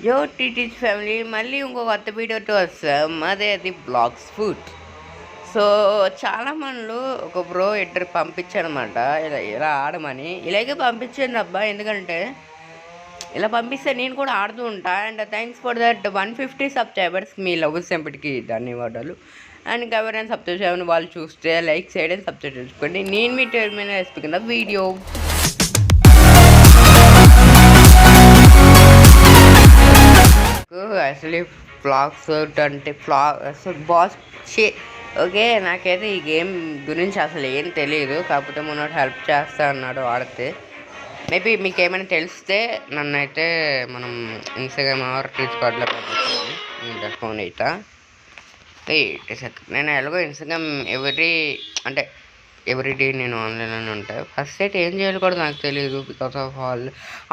యో టీటీచ్ ఫ్యామిలీ మళ్ళీ ఇంకో కొత్త వీడియోతో వస్తాం. అదే అది బ్లాగ్స్ ఫుడ్. సో చాలా మందిలో ఒక బ్రో ఇద్దరు పంపించారనమాట, ఇలా ఆడమని. ఇలాగే పంపించండి అబ్బా, ఎందుకంటే ఇలా పంపిస్తే నేను కూడా ఆడుతూ ఉంటా. And thanks for that 150 subscribers. మీ లవ్ సెంపటికి ధన్యవాదాలు. అండ్ ఎవరైనా సబ్స్క్రైబ్ వాళ్ళు చూస్తే లైక్ చేయడం, సబ్స్క్రైబ్ చేసుకోండి. నేను మీ టెర్మినల్ వేసుకున్న వీడియో అసలు ఫ్లాగ్స్ అంటే అసలు బాస్ ఓకే. నాకైతే ఈ గేమ్ గురించి అసలు ఏం తెలియదు, కాకపోతే మొన్న హెల్ప్ చేస్తా అన్నాడు ఆడితే. మేబీ మీకు ఏమైనా తెలిస్తే నన్ను అయితే మనం ఇన్స్టాగ్రామ్ ఆర్ డిస్కార్డ్లో పెట్టేస్తాను ఫోన్ అవుతా. నేను ఎలాగో ఇన్స్టాగ్రామ్ ఎవ్రీడే నేను ఆన్లైన్లోనే ఉంటాను. ఫస్ట్ అయితే ఏం చేయాలి కూడా నాకు తెలియదు, బికాస్ ఆఫ్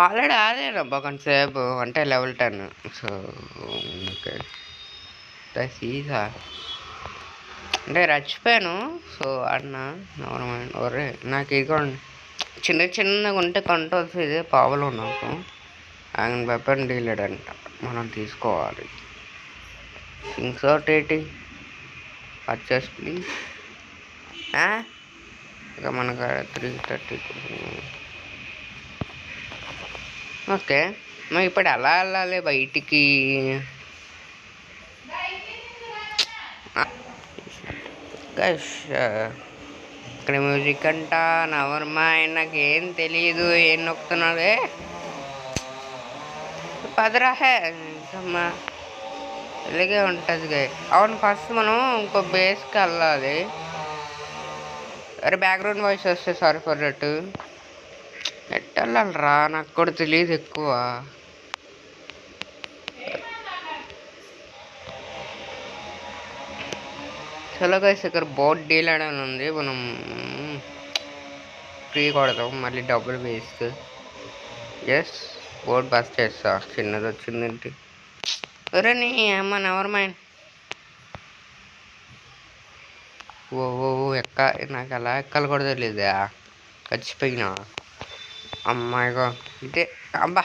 ఆల్రెడీ ఆడాను అబ్బా కొంతసేపు, అంటే లెవెల్ 10. సో ఓకే సీజా అంటే రచ్చిపోయాను. సో అన్న ఒరే నాకు ఇదిగోండి, చిన్నగా ఉంటే కంట్రోల్స్ ఇదే పావులు నాకు. ఆయన వెపన్ డీలర్ అంట, మనం తీసుకోవాలి. ఇంకోటి పర్చేస్ ప్లీజ్. ఇక మనకు 330. ఓకే, మరి ఇప్పుడు ఎలా వెళ్ళాలి బయటికి? ఇక్కడ మ్యూజిక్ అంట నవర్మా, నాకేం తెలియదు ఏం నొక్కుతున్నాడే. పదరాహే అమ్మా, ఇలాగే ఉంటుంది. అవును, ఫస్ట్ మనం ఇంకో బేస్కి వెళ్ళాలి. అరే బ్యాక్గ్రౌండ్ వాయిస్ వస్తే సారీ ఫర్ దట్. ఎట్టెళ్ళాలరా నాకు కూడా తెలియదు ఎక్కువ. చలో గైస్, ఇక్కడ బోట్ డీల్ అని ఉంది, మనం ఫ్రీ కొడతాం, మళ్ళీ డబ్బులు వేస్ట్. ఎస్, బోట్ బస్ చేస్తా. చిన్నది వచ్చిందేంటి? ఒరే నీ అమ్మ నెవర్ మైండ్. ఓ నాకు అలా ఎక్కాలి కూడా తెలియదా, చచ్చిపోయినా. అమ్మాయిగా ఇదే అబ్బా,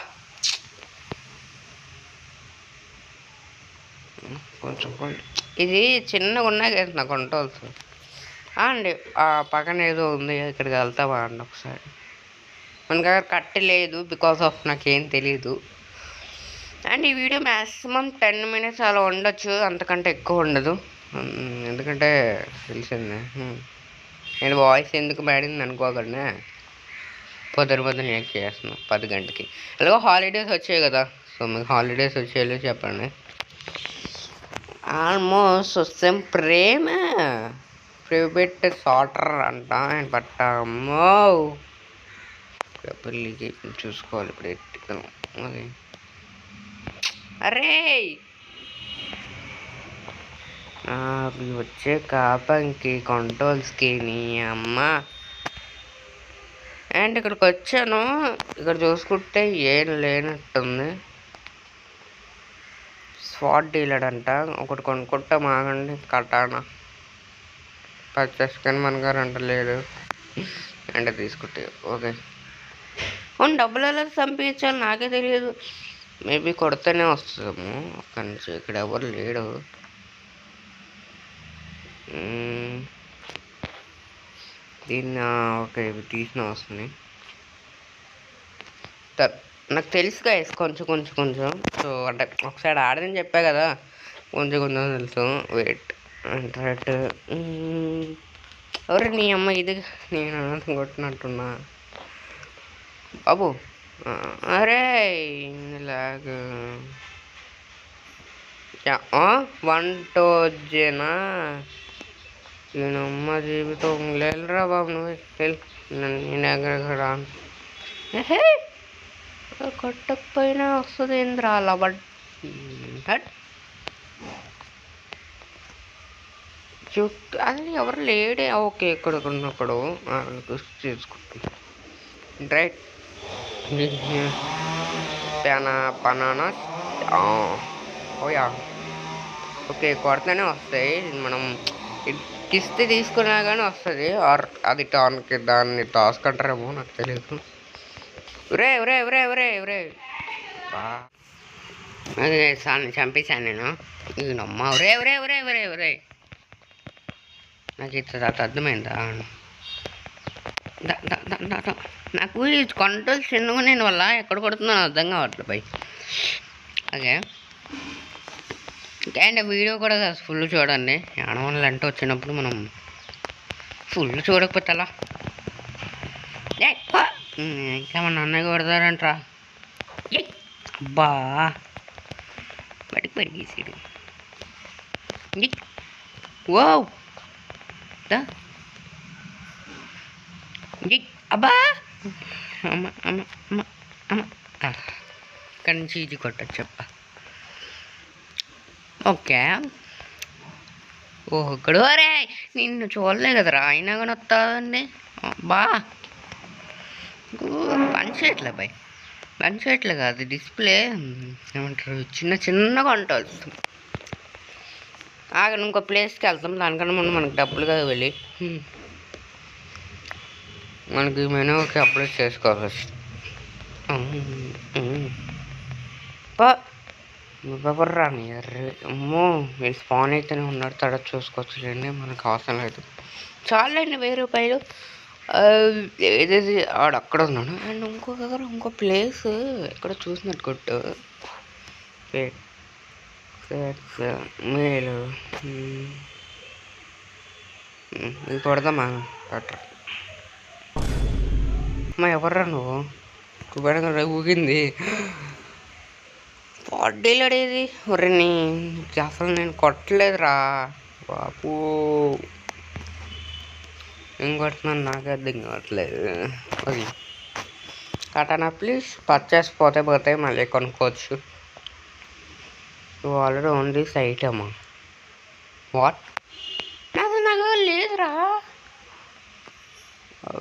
కొంచెం ఇది చిన్నగా ఉన్నాయి కదా నాకు కంట్రోల్స్. అండి ఆ పక్కన ఏదో ఉంది, ఇక్కడికి వెళ్తావా అండి ఒకసారి? మన దగ్గర కట్టి లేదు, బికాస్ ఆఫ్ నాకేం తెలీదు. అండ్ ఈ వీడియో మ్యాక్సిమం 10 minutes అలా ఉండొచ్చు, అంతకంటే ఎక్కువ ఉండదు. ఎందుకంటే తెలిసిందే నేను వాయిస్ ఎందుకు పడింది అనుకోకుండా పొద్దున నేను చేస్తున్నాను 10 గంటకి. ఎలాగో హాలిడేస్ వచ్చాయి కదా, సో మీకు హాలిడేస్ వచ్చేయాలో చెప్పండి. ఆల్మోస్ట్ వస్తాం. ప్రేమ ఫేవరెట్ సాటర్ అంట బట్ అమ్మో పెళ్ళికి చూసుకోవాలి ఇప్పుడు. అది అరే నాకు వచ్చే కాపంకి కంట్రోల్స్కి నీ అమ్మ. అండ్ ఇక్కడికి వచ్చాను, ఇక్కడ చూసుకుంటే ఏం లేనట్టుంది. స్వాట్ డీలర్ అంట, ఒకటి కొనుక్కుంటా మాగండి. కటానా పర్చేస్ కానీ మన గారు అంట లేదు అంటే తీసుకుంటే ఓకే. అవును, డబ్బులు ఎలా సంపించాలి నాకే తెలియదు. మేబీ కొడితేనే వస్తాము అక్కడి నుంచి. ఇక్కడ ఎవరు లేడు. దీన్ని ఓకే ఇవి తీసిన వస్తుంది. నాకు తెలుసు గాయస్ కొంచెం. సో అంటే ఒకసారి ఆడదని చెప్పా కదా, కొంచెం తెలుసు. వెయిట్ అంటే ఎవరు నీ అమ్మ, ఇది నేను అనంతం కొట్టినట్టున్నా బాబు. అరే ఇలాగ 1 రోజేనా నేనమ్మ జీవితం లేదురా బాబు. నువ్వు నేను ఎక్కడ కొట్టకపోయినా వస్తుంది ఏంద్రా అలా. బట్ చుట్టూ అది ఎవరు లేడే. ఓకే, ఇక్కడ ఉన్నప్పుడు తీసుకుంటాం. Right banana ఓయా. ఓకే, కొడితేనే వస్తాయి. మనం కిస్తే తీసుకున్నా కానీ వస్తుంది. ఆర్ అది దాన్ని టాస్క్ అంటారేమో నాకు తెలియదు. ఒరే అది చంపేశాను నేను. ఈయనమ్మ ఒరే ఒరే ఒరే ఒరే ఒరే నాకు ఇది అర్థమైందా? నాకు ఈ కంట్రోల్ చిన్నగా నేను వల్ల ఎక్కడ కొడుతున్నాను అర్థం కావట్లేదు పై. ఓకే అండ్ వీడియో కూడా ఫుల్ చూడండి. ఆడవాళ్ళు అంటే వచ్చినప్పుడు మనం ఫుల్ చూడకపోతే అలా ఇంకా మన అన్నయ్య కొడతారంట్రా. అబ్బా బడికి పెరిగేసాడు. ఓ అబ్బా అమ్మ అమ్మ అమ్మ అమ్మ ఇక్కడి నుంచి ఇది కొట్టచ్చు చెప్ప. ఓకే ఓహో ఇక్కడ అరే నిన్ను చూడలే కదరా, అయినా కానీ వస్తుందండి. బా పని చేయట్లే బాయ్, పని చేయట్లే కాదు డిస్ప్లే ఏమంటారు చిన్నగా ఉంటుంది. ఆగను ఇంకో ప్లేస్కి వెళ్తాం. దానికన్నా ముందు మనకు డబ్బులుగా వెళ్ళి మనకి మెనూకి అప్లోడ్ చేసుకోవాలి. ఎవర్రా ఎర్రి అమ్మో నేను స్పాన్ అయితేనే ఉన్నాడు. తడ చూసుకోవచ్చులేండి, మనకు అవసరం లేదు. చాలండి 1000 రూపాయలు. ఏదేది ఆడు అక్కడ ఉన్నాడు. అండ్ ఇంకో దగ్గర ఇంకో ప్లేస్ ఎక్కడ చూసినట్టు కొట్టు మేలు ఇది కొడదామా బెటర్. అమ్మా ఎవర్రా నువ్వు? కుబేరంగా ఊగింది పాడ్డీలు అడేది. ఒరే నీ అసలు నేను కొట్టలేదురా బాపు. ఏం కొడుతున్నాను నాకే అర్థం కావట్లేదు. అది కటానా ప్లీజ్ పర్చేస్ పోతే మళ్ళీ కొనుక్కోవచ్చు. ఆల్రెడీ ఓన్లీ సైట్ అమ్మా. వాట్ నాకు లేదురా.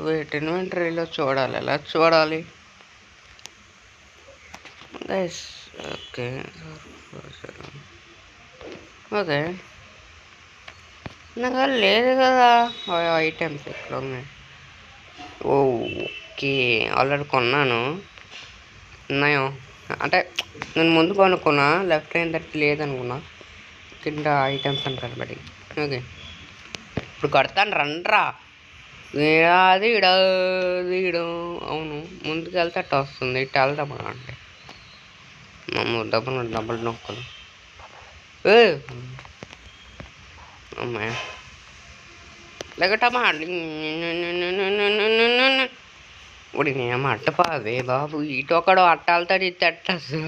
వెయిట్ ఇన్వెంటరీలో చూడాలి. ఎలా చూడాలి గైస్? ఓకే ఓకే నాకు లేదు కదా ఐటమ్స్ ఎక్కడ ఉన్నాయి. ఓకే ఆల్రెడీ కొన్నాను. ఉన్నాయో అంటే నేను ముందు కొనుక్కున్నా, లెఫ్ట్ హ్యాండ్ తట్టి లేదనుకున్నా, కింద ఐటమ్స్ అని కనబడి. ఓకే ఇప్పుడు కడతాను రండ్రా. అది ఇడ అవును ముందుకు వెళ్తే అట్ట వస్తుంది. ఇట్ట వెళ్దామా అంటే డబ్బులు నొక్కలు అమ్మాయి లేకటమ్మా ఇప్పుడు నేనేమో అట్టపావే బాబు. ఇటొకడు అట్టాలతాడు ఇది అట్టసు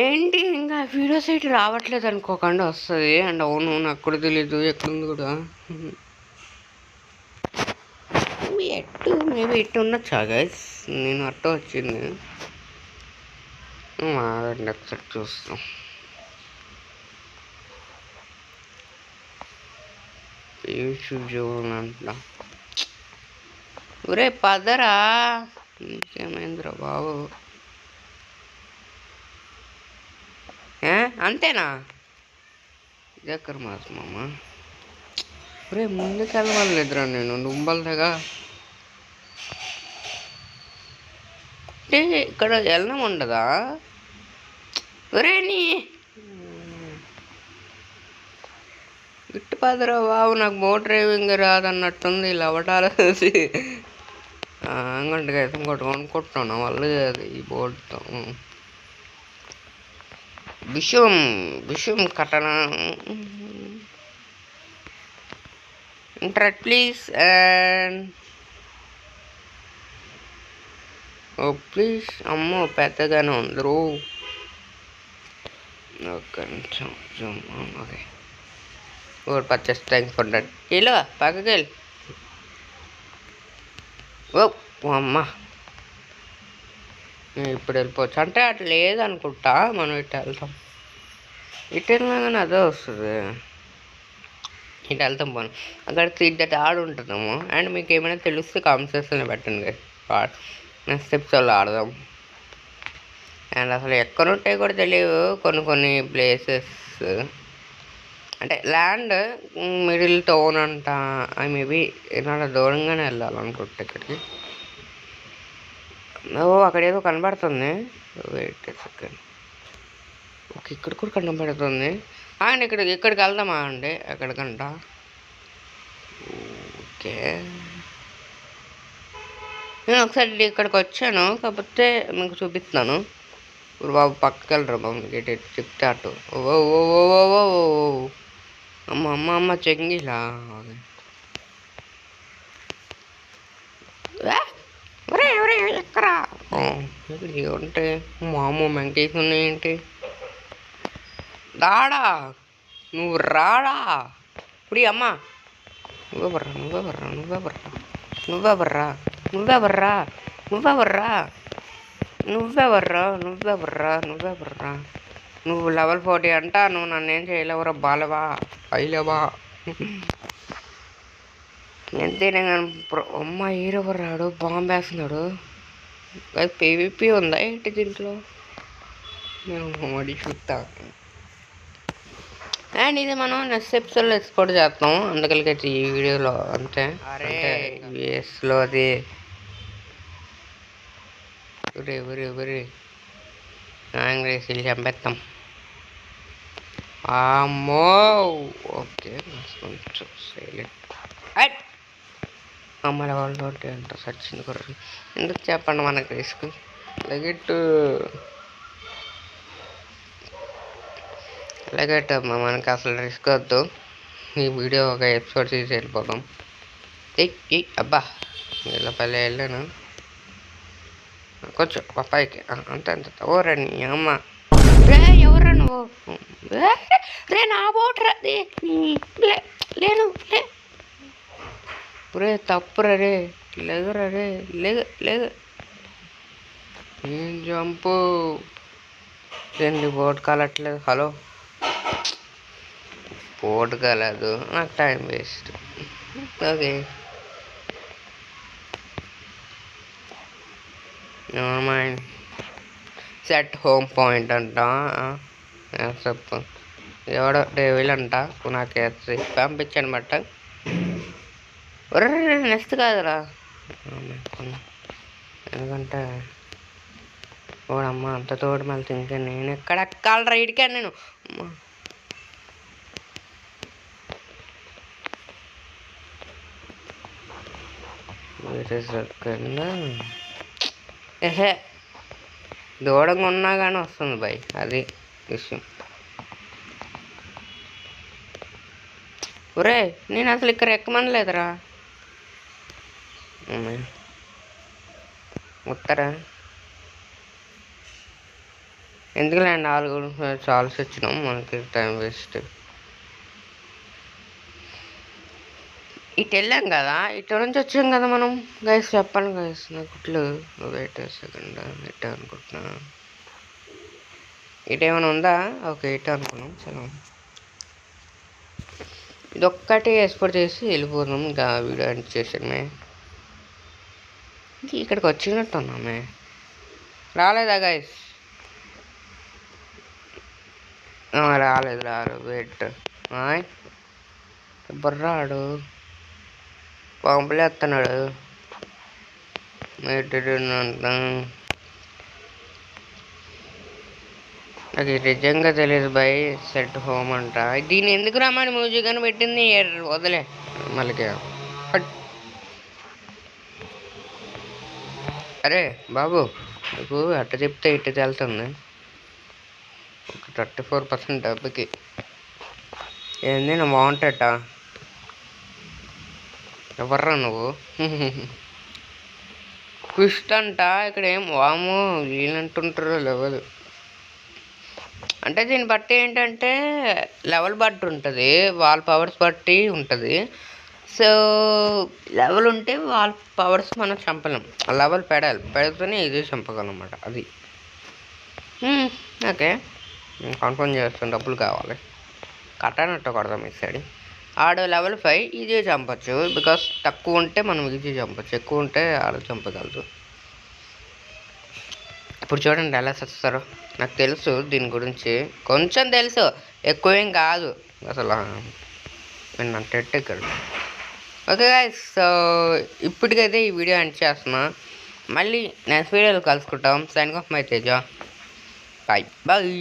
ఏంటి ఇంకా వీడియో సైట్ రావట్లేదు అనుకోకుండా వస్తుంది. అండ్ అవును నాకు కూడా తెలీదు ఎక్కడుంది కూడా. మేబీ ఎట్టు ఉండొచ్చా గైస్? నేను అట్ట వచ్చింది ఒకసారి చూస్తాం. అంట ఒరే పదరా ఇంకేమైందిరా బాబు. అంతేనా? దగ్గర మాసమ్మ ఒరే ముందుకు వెళ్ళలేదురా నేను దుంబలదగా. అంటే ఇక్కడ వెళ్ళడం ఉండదా? ఒరే నీ ఇటు పదరా బాబు, నాకు బోట్ డ్రైవింగ్ రాదన్నట్టుంది. ఇలా అవటాలు చూసి అంగంటే అయితే ఇంకోటి కొనుక్కుంటున్నాను వాళ్ళు అది ఈ బోట్తో. విషయం కట్టనా interact please. And oh please అమ్మో పెద్దగానే ఉందరు. Okay okay purchase thanks for that. ఇలా పక్కకి వెళ్ళి ఓ అమ్మ ఇప్పుడు వెళ్ళిపోవచ్చు అంటే అట్లా లేదనుకుంటా. మనం ఇటు వెళ్తాం, ఇటు వెళ్ళినా కానీ అదే వస్తుంది. ఇటు వెళ్తాం మనం అక్కడ 3 ఆడు ఉంటున్నాము. అండ్ మీకు ఏమైనా తెలిస్తే కామెంట్ సెక్షన్లో పెట్టండి స్టెప్స్ వల్ల ఆడదాం. అండ్ అసలు ఎక్కడుంటాయి కూడా తెలియదు కొన్ని ప్లేసెస్. అంటే ల్యాండ్ మిడిల్ టౌన్ అంట. మేబీ ఏమన్నా దూరంగానే వెళ్ళాలనుకుంటే ఇక్కడికి ఓ అక్కడ ఏదో కనబడుతుంది. Wait second. ఓకే ఇక్కడ కూడా కనబడుతుంది. అండ్ ఇక్కడికి వెళ్దామా అండి ఎక్కడికంట? ఓకే నేను ఒకసారి ఇక్కడికి వచ్చాను, కాకపోతే మీకు చూపిస్తాను. ఇప్పుడు బాబు పక్కకి వెళ్ళరు బాబు, మీకు చెప్తే అటు. ఓ ఓ ఓ ఓ అమ్మ అమ్మ అమ్మ చెంగిలా ఎక్కరా ఉంటే మా అమ్మ మెంకేసి ఉన్నాయేంటి? రాడా నువ్వు రాడా? ఇప్పుడు అమ్మ నువ్వే బర్రా నువ్వే బర్రా నువ్వే బర్రా నువ్వే బర్రా నువ్వే బర్రా నువ్వే బర్రా నువ్వే బర్రా నువ్వే బర్రా నువ్వే బర్రా. నువ్వు లెవెల్ 40 అంట, నువ్వు నన్ను ఏం చేయలేవురా బాలవా పైలేవా. ఎంతైనా కానీ అమ్మ హీరోరాడు బాంబు వేస్తున్నాడు. అది పీవీపీ ఉందా ఏంటి దీంట్లో? నేను మడి చూస్తా. అండ్ ఇది మనం నెక్స్ట్ ఎపిసోడ్లో ఎక్స్పోర్ట్ చేస్తాం, అందుకలికి ఈ వీడియోలో అంతే. అరే యూఎస్లో అది ఊరి చంపేస్తాం. అమ్మో ఓకే అమ్మాయి వాళ్ళు ఎంత సచ్చింది కుర్ర. ఎందుకు చెప్పండి మనకు రిస్క్ లెగెట్ మనకు అసలు రిస్క్ వద్దు. ఈ వీడియో ఒక ఎపిసోడ్ తీసి వెళ్ళిపోతాం. అబ్బా ఇలా పల్లె వెళ్ళాను కొంచెం పప్పాయికి అంతే అంత ఓరండి అమ్మ. రే ఎవరా నువ్వు? రే నా బోట్రా లేను రే తప్పురా రే లేదురా రే లేదు ఏం జంపు ఏంటి బోట్ కాలట్లేదు. హలో బోట్ కాలేదు నాకు time waste. Okay mind set home point అంట. చెప్పు ఎవడో డేవిల్ అంట నాకు వేసి పంపించాను బట్ట. నెక్స్ట్ కాదురా ఎందుకంటే ఓడమ్మ అంత తోడు మళ్ళీ ఇంకా నేను ఎక్కడ ఎక్కాలరా ఇడికాను నేను. ఏహే దూరంగా ఉన్నా కానీ వస్తుంది బాయ్, అది విషయం. ఒరే నేను అసలు ఇక్కడ ఎక్కమనలేదురా. ఉత్తరా ఎందుకులేండి 4 చాల్సి వచ్చినాం, మనకి టైం వేస్ట్. ఇటు వెళ్ళాం కదా, ఇటు నుంచి వచ్చాం కదా మనం. గైస్ చెప్పండి గైస్, నాకు ఇట్లు వెయిట్ సెకండ్ ఇటు అనుకుంటున్నా. ఇటు ఏమైనా ఉందా? ఓకే ఇటు అనుకున్నాం. చలో ఇదొక్కటి ఎక్స్పోర్ట్ చేసి వెళ్ళిపోదాం. ఇంకా వీడియో ఎండ్ చేసామే. ఇక్కడికి వచ్చినట్టు ఉన్నామే. రాలేదా గైస్? రాలేదు వెయిట్ బుర్రాడు పంపులేస్తున్నాడు. నాకు నిజంగా తెలియదు బాయ్. సెట్ హోమ్ అంట. దీన్ని ఎందుకు రమ్మని మ్యూజిక్ అని పెట్టింది. వదిలే మళ్ళీ. అరే బాబు నీకు అట్ట చెప్తే ఇట్ట తెలుతుంది. ఒక 34% డబ్బుకి ఏంది నా బాగుంటాట. ఎవర్రా నువ్వు? క్విస్ట్ అంట. ఇక్కడ ఏం వాము వీళ్ళంటుంటారు లెవెల్ అంటే దీన్ని బట్టి ఏంటంటే లెవెల్ బట్టి ఉంటుంది, వాళ్ళ పవర్స్ బట్టి ఉంటుంది. సో లెవెల్ ఉంటే వాళ్ళ పవర్స్ మనం చంపలేం, లెవెల్ పెడితేనే ఇది చంపగలం అన్నమాట. అది ఓకే కన్ఫర్మ్ చేస్తాను. డబ్బులు కావాలి కట్టానట్టు కొడదాం. ఈ సైడ్ ఆడు లెవెల్ 5 ఈజీ చంపచ్చు, బికాస్ తక్కువ ఉంటే మనం ఈజీ చంపచ్చు, ఎక్కువ ఉంటే ఆడు చంపగలదు. ఇప్పుడు చూడండి ఎలా చేస్తారో. నాకు తెలుసు దీని గురించి, కొంచెం తెలుసు, ఎక్కువేం కాదు అసలు. నేను నా టెట్ ఇక్కడ. ఓకే గైస్, సో ఇప్పటికైతే ఈ వీడియో ఎండ్ చేస్తున్నా. మళ్ళీ నెక్స్ట్ వీడియోలో కలుసుకుంటాం. Sign off my Teja. Bye bye.